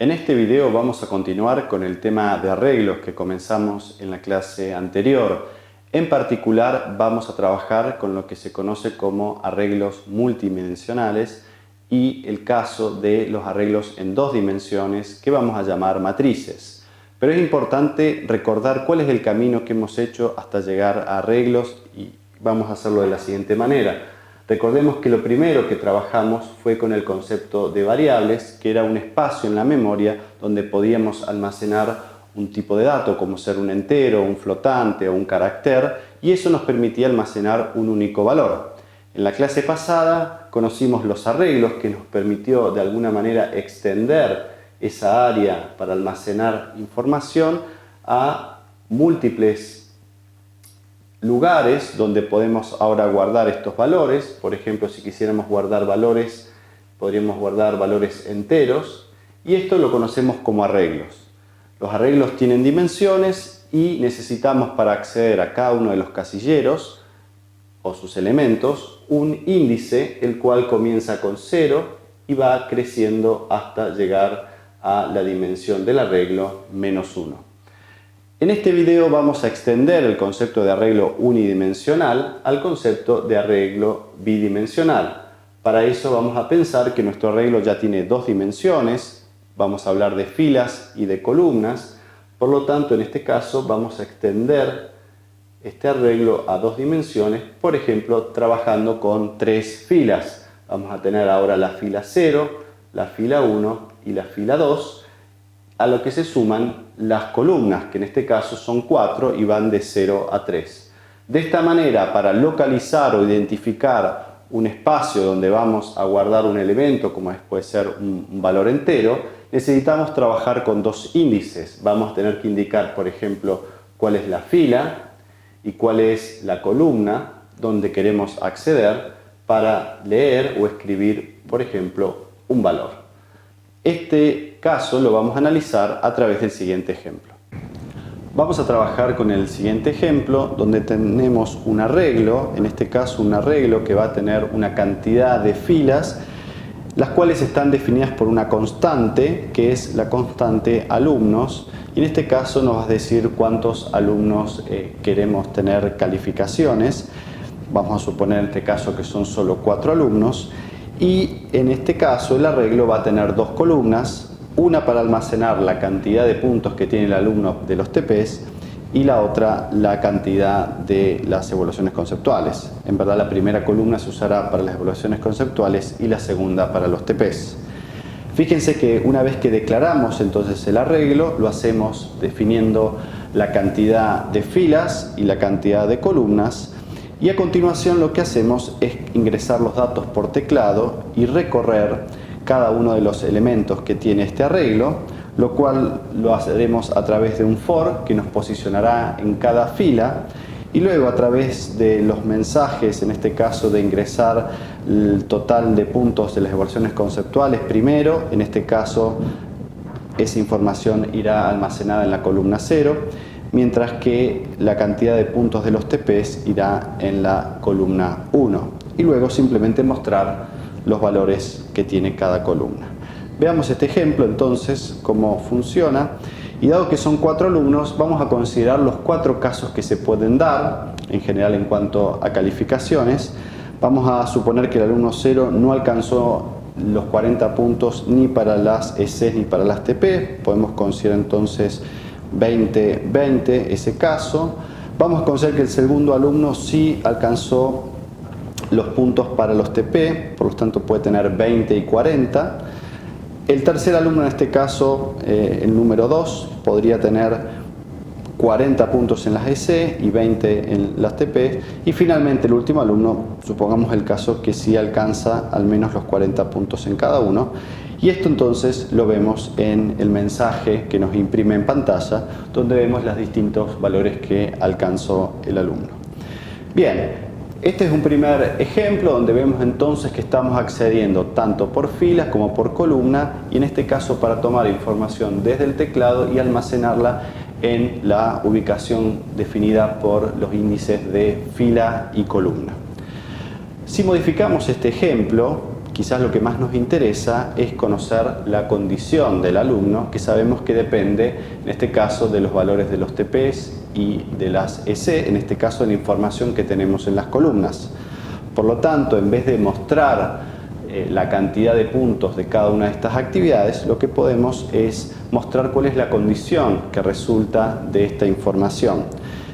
En este video vamos a continuar con el tema de arreglos que comenzamos en la clase anterior. En particular vamos a trabajar con lo que se conoce como arreglos multidimensionales y el caso de los arreglos en dos dimensiones que vamos a llamar matrices. Pero es importante recordar cuál es el camino que hemos hecho hasta llegar a arreglos y vamos a hacerlo de la siguiente manera. Recordemos que lo primero que trabajamos fue con el concepto de variables, que era un espacio en la memoria donde podíamos almacenar un tipo de dato, como ser un entero, un flotante o un carácter, y eso nos permitía almacenar un único valor. En la clase pasada conocimos los arreglos, que nos permitió de alguna manera extender esa área para almacenar información a múltiples lugares donde podemos ahora guardar estos valores. Por ejemplo, si quisiéramos guardar valores, podríamos guardar valores enteros, y esto lo conocemos como arreglos. Los arreglos tienen dimensiones y necesitamos, para acceder a cada uno de los casilleros o sus elementos, un índice, el cual comienza con 0 y va creciendo hasta llegar a la dimensión del arreglo -1. En este video vamos a extender el concepto de arreglo unidimensional al concepto de arreglo bidimensional. Para eso vamos a pensar que nuestro arreglo ya tiene dos dimensiones, vamos a hablar de filas y de columnas, por lo tanto en este caso vamos a extender este arreglo a dos dimensiones, por ejemplo trabajando con tres filas. Vamos a tener ahora la fila 0, la fila 1 y la fila 2, a lo que se suman las columnas, que en este caso son 4 y van de 0 a 3. De esta manera, para localizar o identificar un espacio donde vamos a guardar un elemento, como puede ser un valor entero, necesitamos trabajar con dos índices. Vamos a tener que indicar, por ejemplo, cuál es la fila y cuál es la columna donde queremos acceder para leer o escribir, por ejemplo, un valor. Este caso lo vamos a analizar a través del siguiente ejemplo. Vamos a trabajar con el siguiente ejemplo donde tenemos un arreglo, en este caso un arreglo que va a tener una cantidad de filas, las cuales están definidas por una constante, que es la constante alumnos, y en este caso nos va a decir cuántos alumnos queremos tener calificaciones. Vamos a suponer en este caso que son solo 4 alumnos. Y en este caso el arreglo va a tener dos columnas, una para almacenar la cantidad de puntos que tiene el alumno de los TPs y la otra la cantidad de las evaluaciones conceptuales. En verdad la primera columna se usará para las evaluaciones conceptuales y la segunda para los TPs. Fíjense que una vez que declaramos entonces el arreglo, lo hacemos definiendo la cantidad de filas y la cantidad de columnas. Y a continuación lo que hacemos es ingresar los datos por teclado y recorrer cada uno de los elementos que tiene este arreglo, lo cual lo haremos a través de un for que nos posicionará en cada fila, y luego a través de los mensajes, en este caso de ingresar el total de puntos de las evaluaciones conceptuales primero, en este caso esa información irá almacenada en la columna 0, mientras que la cantidad de puntos de los TPs irá en la columna 1, y luego simplemente mostrar los valores que tiene cada columna. Veamos este ejemplo entonces, cómo funciona, y dado que son 4 alumnos, vamos a considerar los 4 casos que se pueden dar, en general en cuanto a calificaciones. Vamos a suponer que el alumno 0 no alcanzó los 40 puntos ni para las EC ni para las TP, podemos considerar entonces 20-20 ese caso. Vamos a considerar que el segundo alumno sí alcanzó los puntos para los TP, por lo tanto puede tener 20 y 40. El tercer alumno en este caso, el número 2, podría tener 40 puntos en las EC y 20 en las TP. Y finalmente el último alumno, supongamos el caso que sí alcanza al menos los 40 puntos en cada uno. Y esto entonces lo vemos en el mensaje que nos imprime en pantalla, donde vemos los distintos valores que alcanzó el alumno. Bien, este es un primer ejemplo donde vemos entonces que estamos accediendo tanto por filas como por columna, y en este caso para tomar información desde el teclado y almacenarla en la ubicación definida por los índices de fila y columna. Si modificamos este ejemplo, quizás lo que más nos interesa es conocer la condición del alumno, que sabemos que depende, en este caso, de los valores de los TPs y de las EC, en este caso, de la información que tenemos en las columnas. Por lo tanto, en vez de mostrar la cantidad de puntos de cada una de estas actividades, lo que podemos es mostrar cuál es la condición que resulta de esta información.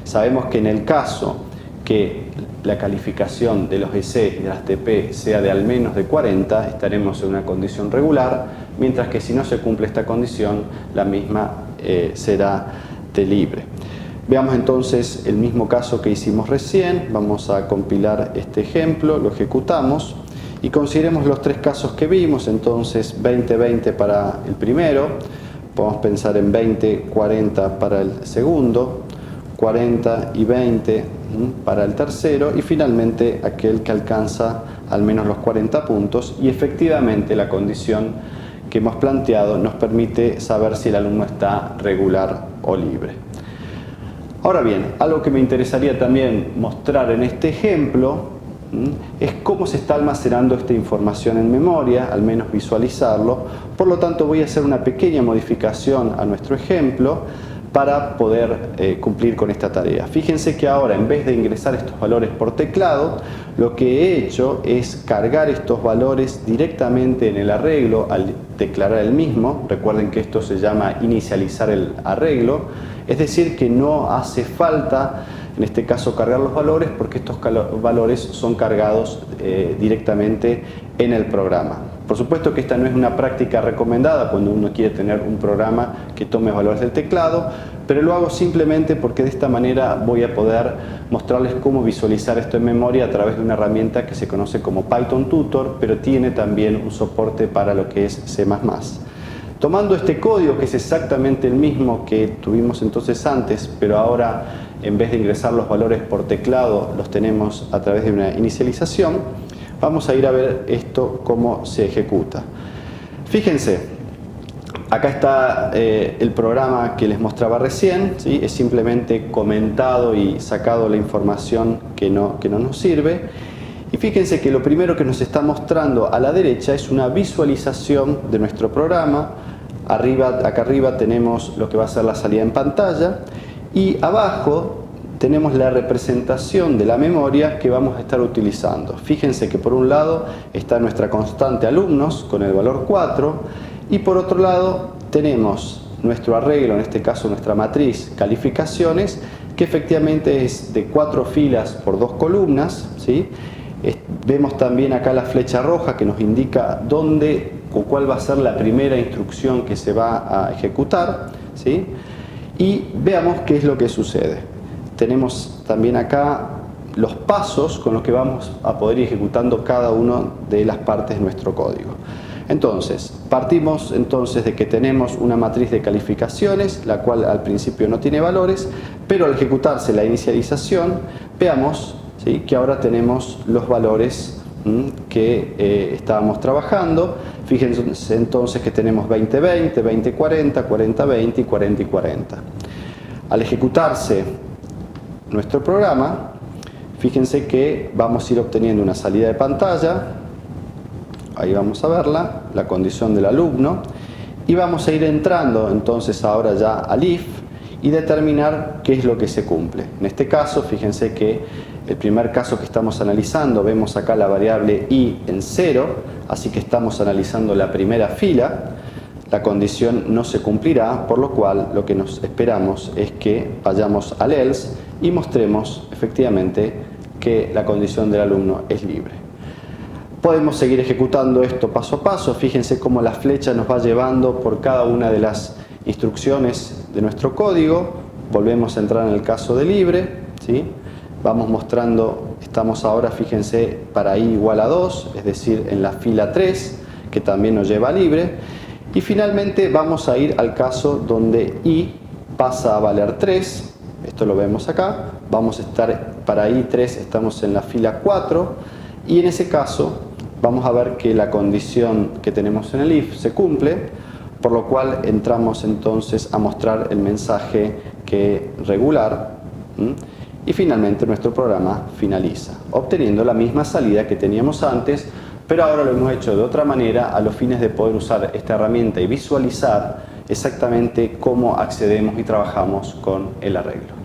Sabemos que en el caso que la calificación de los EC y de las TP sea de al menos de 40, estaremos en una condición regular, mientras que si no se cumple esta condición, la misma será de libre. Veamos entonces el mismo caso que hicimos recién. Vamos a compilar este ejemplo, lo ejecutamos y consideremos los tres casos que vimos. Entonces 20-20 para el primero, podemos pensar en 20-40 para el segundo, 40 y 20 para el tercero y finalmente aquel que alcanza al menos los 40 puntos, y efectivamente la condición que hemos planteado nos permite saber si el alumno está regular o libre. Ahora bien, algo que me interesaría también mostrar en este ejemplo es cómo se está almacenando esta información en memoria, al menos visualizarlo. Por lo tanto, voy a hacer una pequeña modificación a nuestro ejemplo para poder cumplir con esta tarea. Fíjense que ahora, en vez de ingresar estos valores por teclado, lo que he hecho es cargar estos valores directamente en el arreglo al declarar el mismo. Recuerden que esto se llama inicializar el arreglo, es decir, que no hace falta, en este caso, cargar los valores, porque estos valores son cargados directamente en el programa. Por supuesto que esta no es una práctica recomendada cuando uno quiere tener un programa que tome valores del teclado, pero lo hago simplemente porque de esta manera voy a poder mostrarles cómo visualizar esto en memoria a través de una herramienta que se conoce como Python Tutor, pero tiene también un soporte para lo que es C++. Tomando este código, que es exactamente el mismo que tuvimos entonces antes, pero ahora en vez de ingresar los valores por teclado los tenemos a través de una inicialización, vamos a ir a ver esto cómo se ejecuta. Fíjense, acá está el programa que les mostraba recién, ¿sí? Es simplemente comentado y sacado la información que no nos sirve. Y fíjense que lo primero que nos está mostrando a la derecha es una visualización de nuestro programa. Acá arriba tenemos lo que va a ser la salida en pantalla y abajo tenemos la representación de la memoria que vamos a estar utilizando. Fíjense que por un lado está nuestra constante alumnos con el valor 4 y por otro lado tenemos nuestro arreglo, en este caso nuestra matriz calificaciones, que efectivamente es de 4 filas por 2 columnas, ¿sí? Vemos también acá la flecha roja que nos indica dónde o cuál va a ser la primera instrucción que se va a ejecutar, ¿sí? Y veamos qué es lo que sucede. Tenemos también acá los pasos con los que vamos a poder ir ejecutando cada una de las partes de nuestro código. Entonces, partimos entonces de que tenemos una matriz de calificaciones, la cual al principio no tiene valores, pero al ejecutarse la inicialización, veamos, ¿sí?, que ahora tenemos los valores que estábamos trabajando. Fíjense entonces que tenemos 20-20, 20-40, 40-20 y 40-40. Al ejecutarse nuestro programa, fíjense que vamos a ir obteniendo una salida de pantalla, ahí vamos a verla, la condición del alumno, y vamos a ir entrando entonces ahora ya al if y determinar qué es lo que se cumple. En este caso, fíjense que el primer caso que estamos analizando, vemos acá la variable i en 0, así que estamos analizando la primera fila. La condición no se cumplirá, por lo cual lo que nos esperamos es que vayamos al else y mostremos efectivamente que la condición del alumno es libre. Podemos seguir ejecutando esto paso a paso. Fíjense cómo la flecha nos va llevando por cada una de las instrucciones de nuestro código. Volvemos a entrar en el caso de libre, ¿sí? Vamos mostrando, estamos ahora, fíjense, para i igual a 2, es decir, en la fila 3, que también nos lleva a libre. Y finalmente vamos a ir al caso donde i pasa a valer 3, esto lo vemos acá, vamos a estar, para i3 estamos en la fila 4, y en ese caso vamos a ver que la condición que tenemos en el if se cumple, por lo cual entramos entonces a mostrar el mensaje que regular, y finalmente nuestro programa finaliza, obteniendo la misma salida que teníamos antes, pero ahora lo hemos hecho de otra manera a los fines de poder usar esta herramienta y visualizar exactamente cómo accedemos y trabajamos con el arreglo.